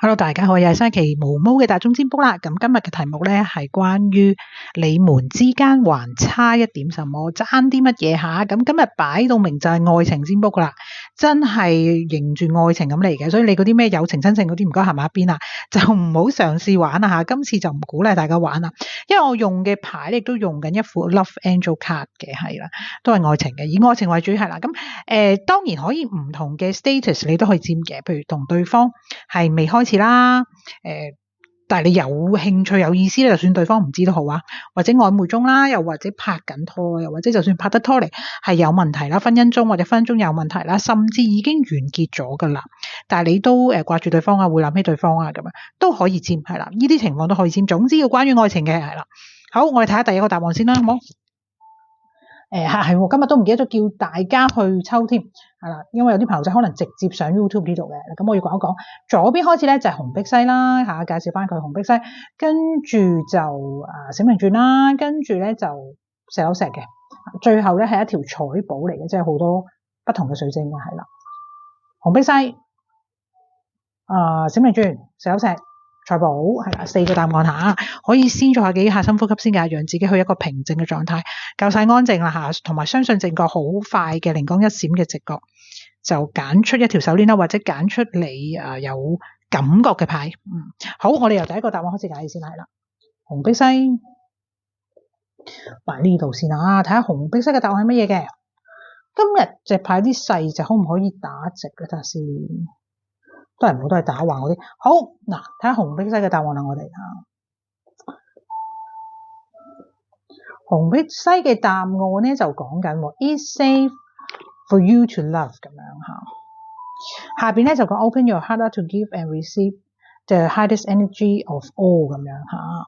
Hello，大家好，又係星期毛毛嘅大眾占卜啦。咁今日嘅題目咧係關於你們之間還差一點什麼，爭啲乜嘢吓？咁今日擺到明就係愛情占卜啦，真係迎住愛情咁嚟嘅。所以你嗰啲咩友情、親情嗰啲唔該行埋一邊啦，就唔好嘗試玩啦吓。今次就唔鼓勵大家玩啦，因為我用嘅牌亦都用緊一副 Love Angel Card 嘅，係啦，都係愛情嘅，以愛情為主係啦。咁當然可以唔同嘅 status 你都可以占嘅，譬如同對方係未開始啦，但係你有興趣有意思咧，就算對方唔知都好啊，或者曖昧中啦，又或者拍緊拖，又或者就算拍得拖嚟係有問題啦，婚姻中或者婚姻中有問題啦，甚至已經完結咗噶啦，但係你都掛住對方啊，會諗起對方啊，咁樣都可以占，係啦，呢啲情況都可以占。總之要關於愛情嘅係啦。好，我哋睇下第一個答案先啦，好冇？係今日都唔記得咗叫大家去抽添，係啦，因為有啲朋友仔可能直接上 YouTube 呢度嘅，咁我要講一講。左邊開始咧就係紅碧璽啦，介紹翻佢紅碧璽，跟住就閃靈鑽啦，跟住咧就石榴石嘅，最後咧係一條彩寶嚟嘅，即係好多不同嘅水晶嘅，係啦，紅碧璽、閃靈鑽、石榴石、財寶，係啦，4個答案吓，可以先做下幾下深呼吸先㗎，讓自己去一個平靜嘅狀態，夠晒安靜啦吓，同埋相信正覺好快嘅靈光一閃嘅直覺，就揀出一條手鏈啦，或者揀出你有感覺嘅牌。好，我哋由第一個答案開始解先係啦，紅碧璽，擺呢度先啊，睇下紅碧璽嘅答案係乜嘢嘅。今日隻牌啲細隻可唔可以打直嘅？睇下先。都係唔好，都係打橫嗰啲。好，嗱，睇下紅碧璽嘅答案啦，我哋紅碧璽嘅答案咧就講緊，It's safe for you to love 咁樣吓。下邊咧就講 Open your heart to give and receive the highest energy of all 咁樣吓，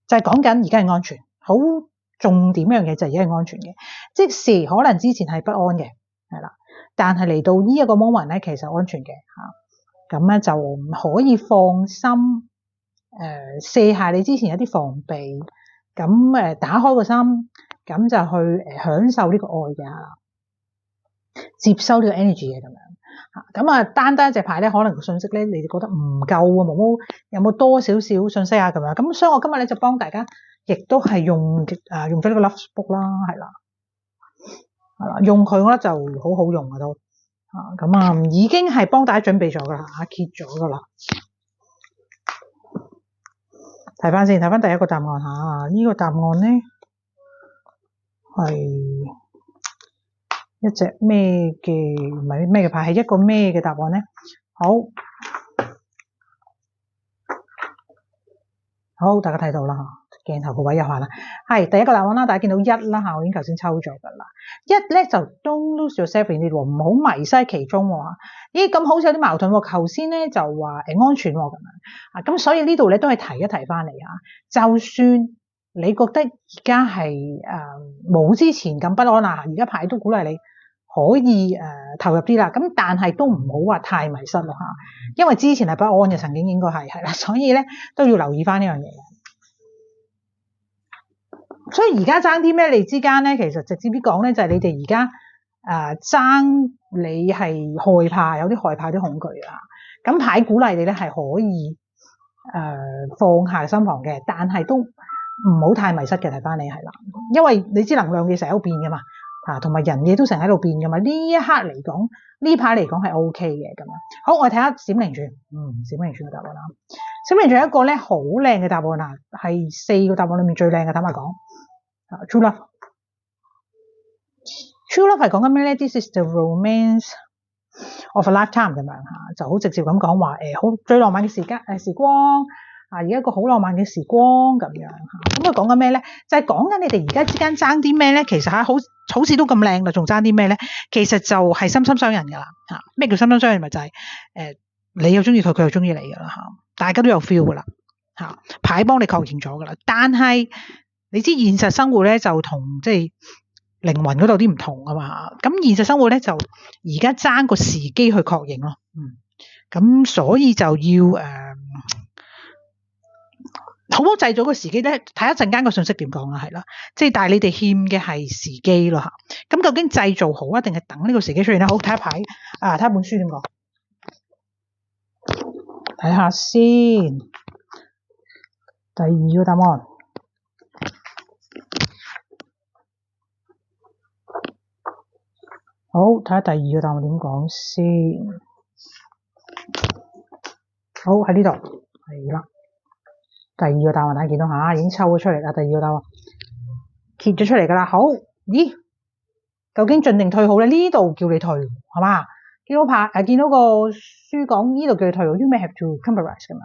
就係講緊而家係安全。好重點一樣嘢就係而家係安全嘅，即使可能之前係不安嘅，係啦，但係嚟到呢一個 moment 咧，其實安全嘅吓。咁咧就可以放心，卸下你之前一啲防備，咁打開個心，咁就去享受呢個愛嘅，接收呢個 energy 嘅咁樣。咁單單一隻牌咧，可能個信息咧，你哋覺得唔夠啊，毛毛有冇多少少信息啊咁樣？咁所以我今日咧就幫大家，亦都係用咗呢個 Love Book 啦，係啦，用佢我覺得就好好用啊都。咁已經係幫大家準備咗噶啦，揭咗噶啦。睇翻先，睇翻第一個答案吓，呢個答案咧係一隻咩嘅，唔係咩嘅牌，係一個咩嘅答案咧？好，大家睇到啦吓，鏡頭個位有限啦。係第一個答案啦，大家見到1啦吓，我已經頭先抽咗噶啦。1咧就 don't lose yourself in it，唔好迷失其中喎。咦，咁好似有啲矛盾喎。頭先咧就話安全喎咁樣，咁所以呢度咧都係提一提翻嚟啊。就算你覺得而家係冇之前咁不安啦，而家牌都鼓勵你可以投入啲啦。咁但係都唔好話太迷失咯吓，因為之前係不安嘅，曾經應該係啦，所以咧都要留意翻呢樣嘢。所以而家爭啲咩？你之間咧，其實直接啲講咧，就係你哋而家爭你係害怕，有啲害怕啲恐懼啊。咁牌鼓勵你咧係可以放下心防嘅，但係都唔好太迷失嘅。睇翻你係啦，因為你知能量嘅成日都變噶嘛，同埋人嘢都成日喺度變噶嘛。呢一刻嚟講，呢牌嚟講係 OK 嘅咁樣。好，我哋睇下閃靈鑽，閃靈鑽嘅答案啦。閃靈鑽一個咧好靚嘅答案啊，係4個答案裏面最靚嘅，坦白講。True love 係講緊咩咧 ？This is the romance of a lifetime 咁樣吓，就好直接咁講話好最浪漫嘅時光而家一個好浪漫嘅時光咁樣吓。咁佢講緊咩咧？就係講緊你哋而家之間爭啲咩咧？其實好似都咁靚啦，仲爭啲咩咧？其實就係心心相印噶啦吓。咩叫心心相印？咪就係你又中意佢，佢又中意你噶啦吓，大家都有 feel 噶啦吓，牌幫你確認咗噶啦，但係。你知現實生活咧就同即係靈魂嗰度啲唔同啊嘛，咁現實生活咧就而家爭個時機去確認咯，咁所以就要好好製造個時機咧，睇一陣間個信息點講啦，係啦，即係但係你哋欠嘅係時機咯吓，咁究竟製造好啊，定係等呢個時機出現咧？好，睇一牌睇一本書點講。睇下先。第二個答案。好，睇下第二個答案點講先。好，喺呢度係啦。第二個答案大家見到下，已經抽咗出嚟啦。第二個答案揭咗出嚟噶啦。好，咦？究竟進定退好咧？呢度叫你退，係嘛？見到個書講呢度叫你退 ，you may have to compromise 咁樣。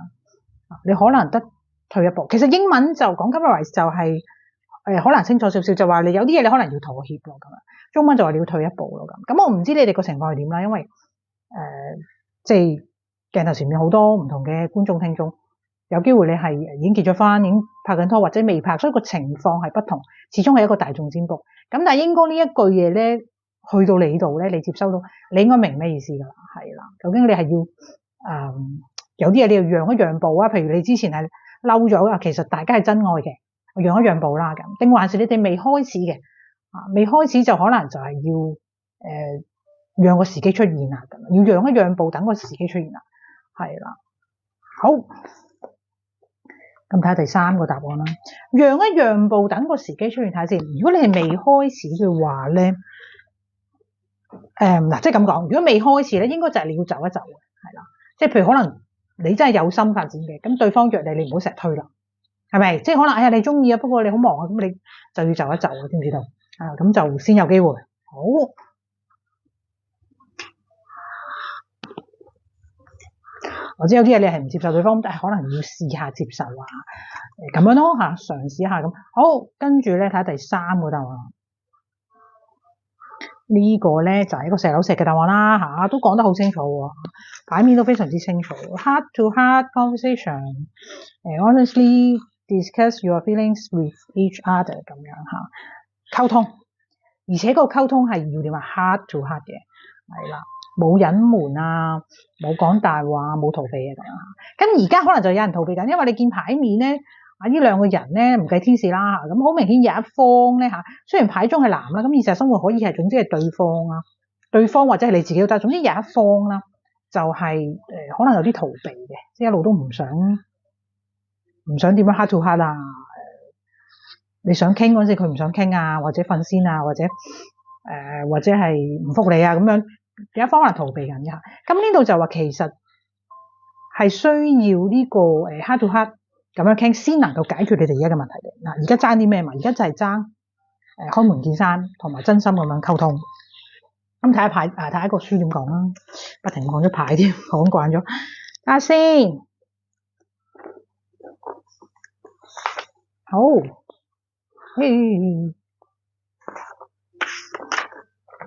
你可能得退一步。其實英文就講 compromise 就係可能清楚少少，就話你有啲嘢你可能要妥協咯咁樣。中文就話你要退一步咯咁。咁我唔知你哋個情況係點啦，因為即係鏡頭前面好多唔同嘅觀眾聽眾，有機會你係已經結咗婚，已經拍緊拖或者未拍，所以個情況係不同，始終係一個大眾占卜。咁但係應該呢一句嘢咧，去到你度咧，你接收到，你應該明咩意思噶啦，係啦。究竟你係要有啲嘢你要讓一讓步啊？譬如你之前係嬲咗啊，其實大家係真愛嘅，讓一讓步啦咁。定還是你哋未開始嘅未開始就可能就係要讓個時機出現啦，咁要讓一讓步，等個時機出現啦，係啦。好，咁睇下第三個答案啦。讓一讓步，等個時機出現，睇下先。如果你係未開始嘅話咧，即係咁講，如果未開始咧，應該就係你要走一走嘅，係啦。即係譬如可能你真係有心發展嘅，咁對方約你，你唔好成日推啦，係咪？即係可能哎呀你中意啊，不過你好忙啊，咁你就要走一走啊，知唔知道？咁就先有機會。好，或者有啲嘢你係唔接受對方，但係可能要試下接受啊，咁樣咯吓，嘗試下咁。好，跟住咧睇下第三個答案。呢個咧就係一個石榴石嘅答案啦吓，都講得好清楚喎，牌面都非常之清楚。Heart to heart conversation， honestly discuss your feelings with each other 咁樣吓，溝通，而且個溝通係要點啊 ？Heart to heart 嘅，係啦，冇隱瞞啊，冇講大話，冇逃避嘅咁樣吓。咁而家可能就有人逃避緊，因為你見牌面咧。呢兩個人咧唔計天使啦，咁好明顯有一方咧雖然牌中係男啦，咁現實生活可以係總之係對方啦，對方或者係你自己都得，總之有一方啦，就係可能有啲逃避嘅，即係一路都唔想點樣 heart to heart 啊，你想傾嗰陣時佢唔想傾啊，或者瞓先啊，或者係唔覆你啊，咁樣有一方可能逃避緊嘅。咁呢度就話其實係需要呢個heart to heart。咁樣傾先能夠解決你哋而家嘅問題嘅。嗱，而家爭啲咩嘛？而家就係爭開門見山同埋真心咁樣溝通。咁睇下牌睇下個書點講啦，不停講咗牌添，講慣咗。睇下先，好，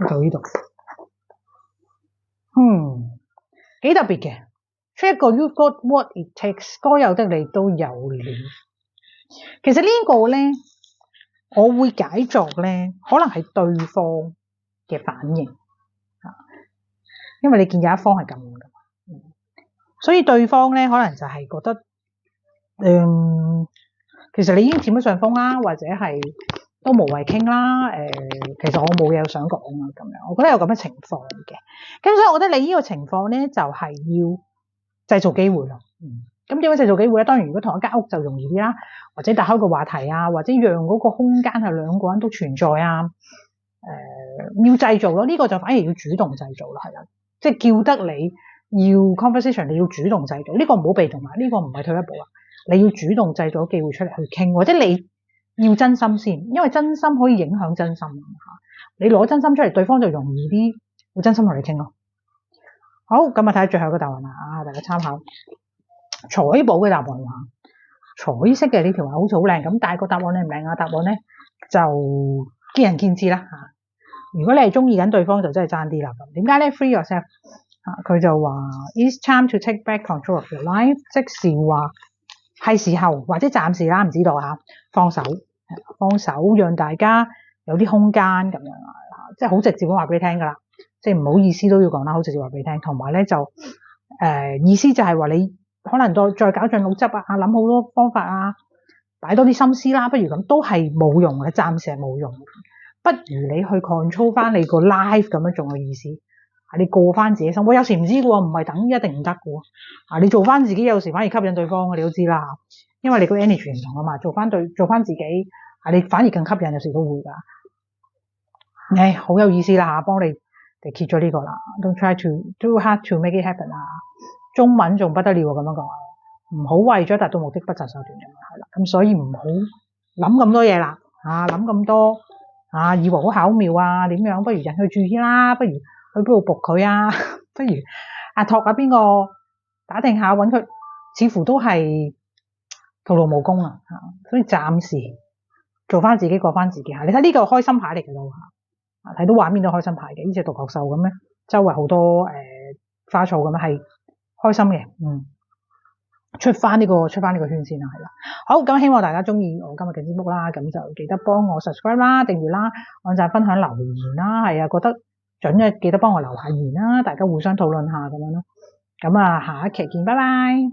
到呢度，幾特別嘅。出一個 You've got what it takes， 該有的你都有了。其實呢個咧，我會解作咧，可能係對方嘅反應，因為你見有一方係咁嘅，所以對方咧可能就係覺得，其實你已經佔咗上風啦，或者係都無謂傾啦，其實我冇嘢想講啊，咁樣，我覺得有咁嘅情況嘅。咁所以我覺得你呢個情況咧，就係要製造機會咯，咁點樣製造機會咧？當然如果同一間屋就容易啲啦，或者打開個話題啊，或者讓嗰個空間係兩個人都存在啊，要製造咯，呢個就反而要主動製造啦，係啦，即係叫得你要 conversation， 你要主動製造，呢個唔好被動啊，呢個唔係退一步啊，你要主動製造機會出嚟去傾，或者你要真心先，因為真心可以影響真心，你攞真心出嚟，對方就容易啲會真心同你傾咯。好，咁啊睇下最後一個答案啦，大家參考。彩寶嘅答案話，彩色嘅呢條話好似好靚咁，但係個答案靚唔靚啊？答案咧就見仁見智啦吓。如果你係中意緊對方，就真係爭啲啦。咁點解咧 ？Free yourself，佢就話 It's time to take back control of your life， 即是話係時候或者暫時啦，唔知道吓，放手，讓大家有啲空間咁樣啊，即係好直接咁話俾你聽噶啦。即係唔好意思都要講啦，好直接話俾你聽，同埋咧就意思就係話你可能再搞盡腦汁啊，諗好多方法啊，擺多啲心思啦，不如咁都係冇用嘅，暫時係冇用嘅，不如你去 control 翻你個 life 咁樣仲有意思。你過翻自己生活，有時唔知嘅喎，唔係等於一定唔得嘅喎。你做翻自己有時反而吸引對方嘅，你都知啦。因為你個 energy 唔同啊嘛，做翻自己，你反而更吸引，有時都會㗎。好有意思啦嚇，幫你哋揭咗呢個啦。Don't try to do hard to make it happen 啊！中文仲不得了咁樣講，唔好為咗達到目的不擇手段咁樣係啦。咁所以唔好諗咁多嘢啦，諗咁多以為好巧妙啊點樣？不如引佢注意啦，不如去邊度仆佢啊？不如託下邊個打定下揾佢，似乎都係徒勞無功啊！所以暫時做翻自己，過翻自己嚇。你睇呢個開心牌嚟嘅咯嚇，睇到畫面都開心牌嘅，呢隻獨角獸咁咧，周圍好多花草咁樣係開心嘅，出翻呢個圈先啦，係啦。好，咁希望大家中意我今日嘅節目啦，咁就記得幫我 subscribe 啦、訂閱啦、按讚、分享、留言啦，係啊，覺得準嘅記得幫我留下言啦，大家互相討論下咁樣咯。咁下一期見，拜拜。